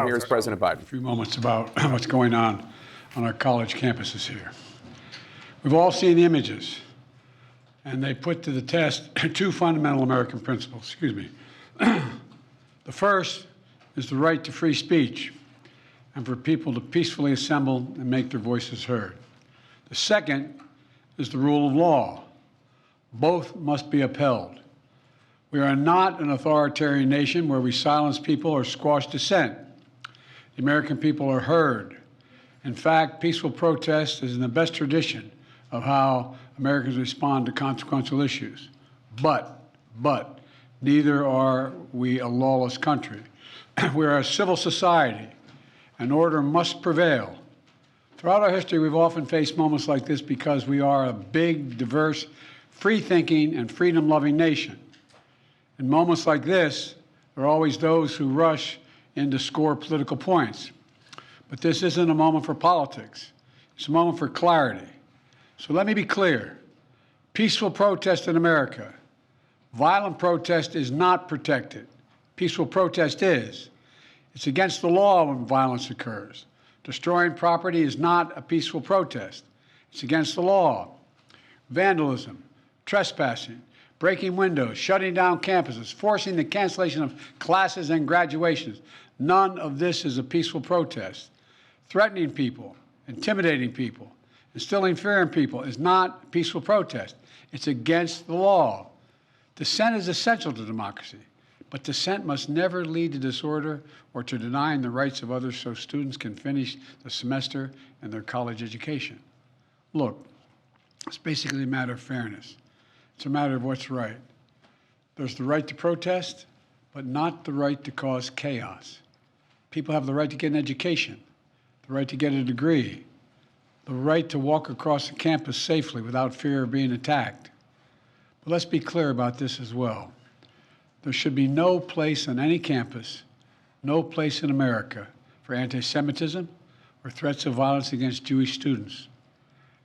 Here's President Biden. A few moments about what's going on our college campuses here. We've all seen the images, and they put to the test two fundamental American principles. Excuse me. The first is the right to free speech and for people to peacefully assemble and make their voices heard. The second is the rule of law. Both must be upheld. We are not an authoritarian nation where we silence people or squash dissent. The American people are heard. In fact, peaceful protest is in the best tradition of how Americans respond to consequential issues. But, neither are we a lawless country. We are a civil society, and order must prevail. Throughout our history, we've often faced moments like this because we are a big, diverse, free-thinking, and freedom-loving nation. In moments like this, there are always those who rush in to score political points. But this isn't a moment for politics. It's a moment for clarity. So let me be clear. Peaceful protest in America. Violent protest is not protected. Peaceful protest is. It's against the law when violence occurs. Destroying property is not a peaceful protest. It's against the law. Vandalism, trespassing, breaking windows, shutting down campuses, forcing the cancellation of classes and graduations. None of this is a peaceful protest. Threatening people, intimidating people, instilling fear in people is not a peaceful protest. It's against the law. Dissent is essential to democracy, but dissent must never lead to disorder or to denying the rights of others so students can finish the semester and their college education. Look, it's basically a matter of fairness. It's a matter of what's right. There's the right to protest, but not the right to cause chaos. People have the right to get an education, the right to get a degree, the right to walk across the campus safely without fear of being attacked. But let's be clear about this as well. There should be no place on any campus, no place in America for anti-Semitism or threats of violence against Jewish students.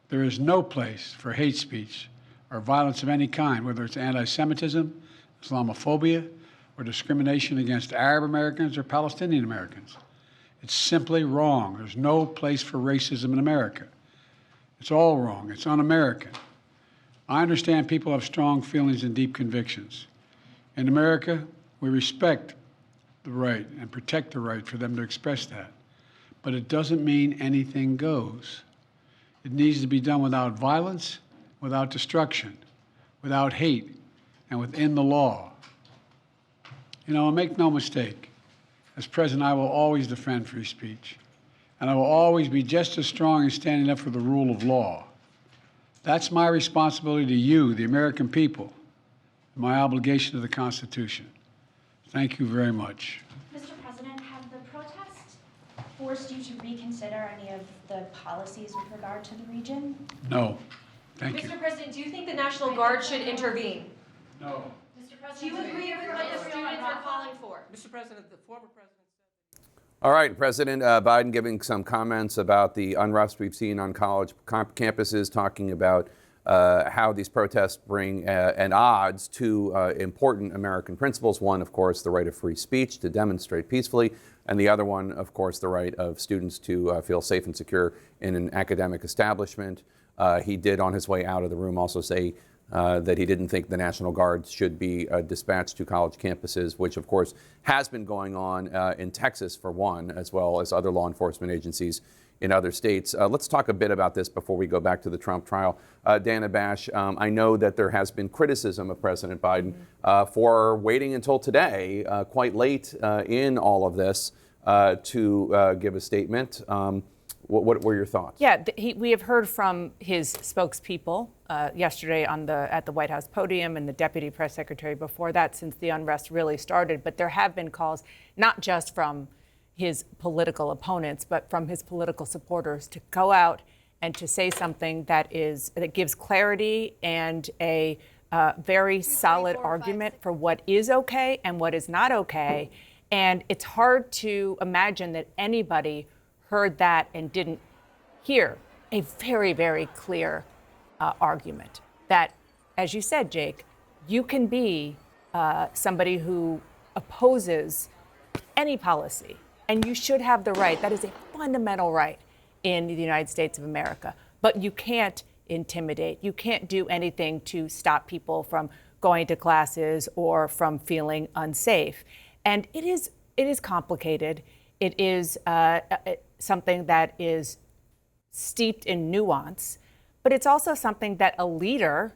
There is no place for hate speech or violence of any kind, whether it's anti-Semitism, Islamophobia, or discrimination against Arab Americans or Palestinian Americans. It's simply wrong. There's no place for racism in America. It's all wrong. It's un-American. I understand people have strong feelings and deep convictions. In America, we respect the right and protect the right for them to express that. But it doesn't mean anything goes. It needs to be done without violence, without destruction, without hate, and within the law. You know, make no mistake, as president, I will always defend free speech, and I will always be just as strong in standing up for the rule of law. That's my responsibility to you, the American people, and my obligation to the Constitution. Thank you very much. Mr. President, have the protests forced you to reconsider any of the policies with regard to the region? No. Thank you. Mr. President, do you think the National Guard should intervene? No. Do you agree with what the students are calling for? Mr. President, the former president said... All right, President Biden giving some comments about the unrest we've seen on college campuses, talking about how these protests bring at odds to important American principles. One, of course, the right of free speech to demonstrate peacefully, and the other one, of course, the right of students to feel safe and secure in an academic establishment. He did, on his way out of the room, also say that he didn't think the National Guard should be dispatched to college campuses, which, of course, has been going on in Texas, for one, as well as other law enforcement agencies in other states. Let's talk a bit about this before we go back to the Trump trial. Dana Bash, I know that there has been criticism of President Biden for waiting until today, quite late in all of this, to give a statement. What were your thoughts? Yeah, we have heard from his spokespeople yesterday at the White House podium and the deputy press secretary before that, since the unrest really started. But there have been calls, not just from his political opponents, but from his political supporters, to go out and to say something that gives clarity and a very solid argument for what is okay and what is not okay. And it's hard to imagine that anybody heard that and didn't hear a very, very clear argument that, as you said, Jake, you can be somebody who opposes any policy, And you should have the right. That is a fundamental right in the United States of America. But you can't intimidate. You can't do anything to stop people from going to classes or from feeling unsafe. And it is complicated. It is something that is steeped in nuance, but it's also something that a leader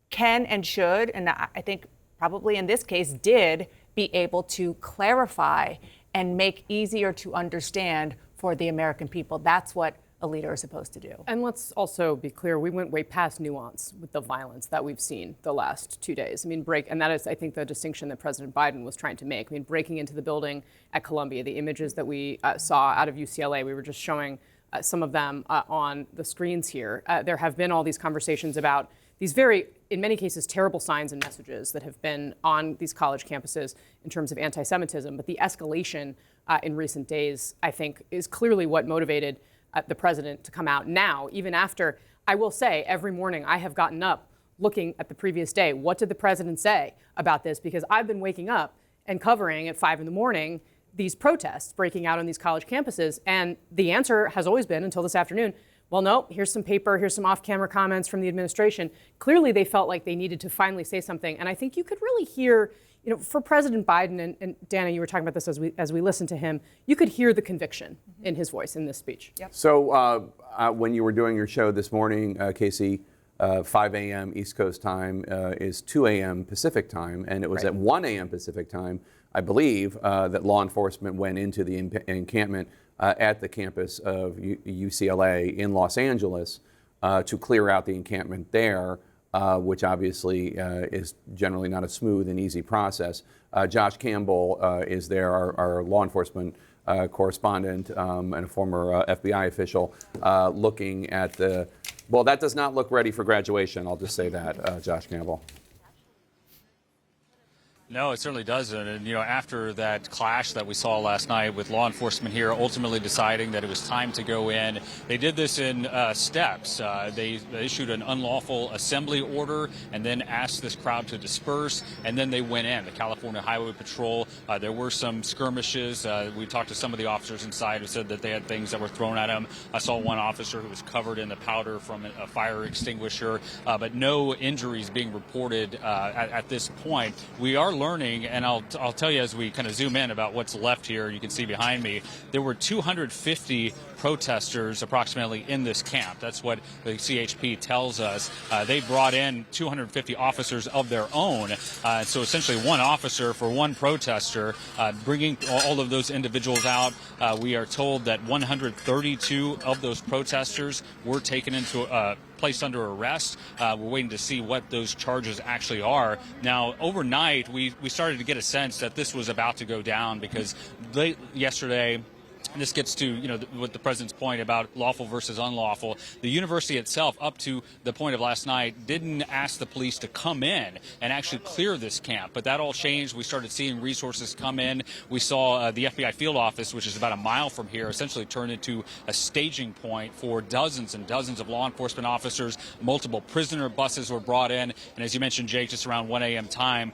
can and should, and I think probably in this case did, be able to clarify and make easier to understand for the American people. That's what a leader is supposed to do. And let's also be clear, we went way past nuance with the violence that we've seen the last 2 days. I mean, and that is, I think, the distinction that President Biden was trying to make. I mean, breaking into the building at Columbia, the images that we saw out of UCLA, we were just showing some of them on the screens here. There have been all these conversations about these very, in many cases, terrible signs and messages that have been on these college campuses in terms of anti-Semitism. But the escalation in recent days, I think, is clearly what motivated the president to come out now, even after, I will say, every morning I have gotten up looking at the previous day. What did the president say about this? Because I've been waking up and covering at 5 a.m. these protests breaking out on these college campuses. And the answer has always been, until this afternoon, well, no, here's some paper, here's some off-camera comments from the administration. Clearly, they felt like they needed to finally say something. And I think you could really hear, for President Biden, and Dana, you were talking about this as we listened to him, you could hear the conviction in his voice in this speech. Yep. So when you were doing your show this morning, Casey, 5 a.m. East Coast time is 2 a.m. Pacific time, and it was at 1 a.m. Pacific time, I believe, that law enforcement went into the encampment at the campus of UCLA in Los Angeles to clear out the encampment there, which obviously is generally not a smooth and easy process. Josh Campbell is there, our law enforcement correspondent and a former FBI official, looking at the, well, that does not look ready for graduation, I'll just say that, Josh Campbell. No, it certainly doesn't. And, after that clash that we saw last night with law enforcement here ultimately deciding that it was time to go in, they did this in steps. They issued an unlawful assembly order and then asked this crowd to disperse, and then they went in. The California Highway Patrol, there were some skirmishes. We talked to some of the officers inside who said that they had things that were thrown at them. I saw one officer who was covered in the powder from a fire extinguisher, but no injuries being reported at this point. We are learning, and I'll tell you as we kind of zoom in about what's left here. You can see behind me, there were 250 protesters approximately in this camp. That's what the CHP tells us. They brought in 250 officers of their own. So essentially one officer for one protester, bringing all of those individuals out. We are told that 132 of those protesters were taken into placed under arrest. We're waiting to see what those charges actually are. Now, overnight, we started to get a sense that this was about to go down because late yesterday, and this gets to, what the president's point about lawful versus unlawful. The university itself, up to the point of last night, didn't ask the police to come in and actually clear this camp. But that all changed. We started seeing resources come in. We saw the FBI field office, which is about a mile from here, essentially turn into a staging point for dozens and dozens of law enforcement officers. Multiple prisoner buses were brought in. And as you mentioned, Jake, just around 1 a.m. time,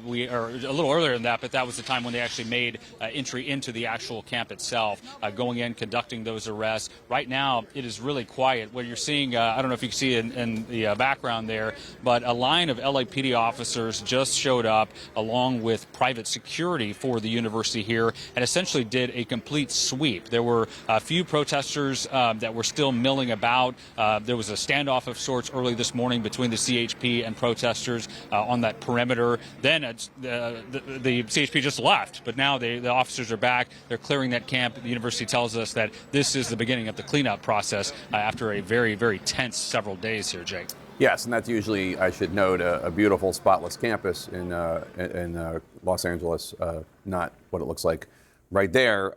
we are a little earlier than that, but that was the time when they actually made entry into the actual camp itself. Going in, conducting those arrests. Right now, it is really quiet. What you're seeing, I don't know if you can see in the background there, but a line of LAPD officers just showed up along with private security for the university here and essentially did a complete sweep. There were a few protesters that were still milling about. There was a standoff of sorts early this morning between the CHP and protesters on that perimeter. Then the CHP just left, but now the officers are back. They're clearing that camp. The university tells us that this is the beginning of the cleanup process after a very, very tense several days here, Jake. Yes, and that's usually, I should note, a beautiful, spotless campus in Los Angeles, not what it looks like right there.